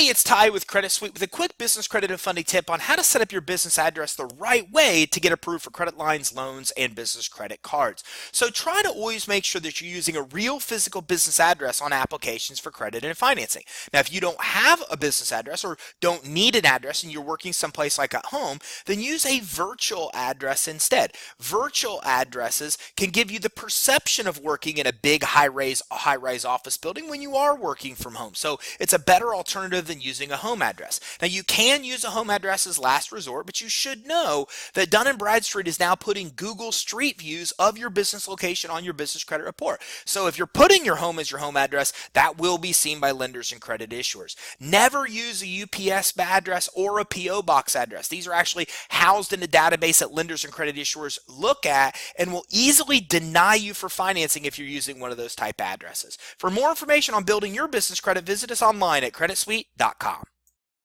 it's Ty with Credit Suite with a quick business credit and funding tip on how to set up your business address the right way to get approved for credit lines, loans, and business credit cards. So try to always make sure that you're using a real physical business address on applications for credit and financing. Now, if you don't have a business address or don't need an address and you're working someplace like at home, then use a virtual address instead. Virtual addresses can give you the perception of working in a big high-rise office building when you are working from home. So it's a better alternative than using a home address. Now, you can use a home address as last resort, but you should know that Dun & Bradstreet is now putting Google Street Views of your business location on your business credit report. So if you're putting your home as your home address, that will be seen by lenders and credit issuers. Never use a UPS address or a PO box address. These are actually housed in a database that lenders and credit issuers look at and will easily deny you for financing if you're using one of those type addresses. For more information on building your business credit, visit us online at creditsuite.com.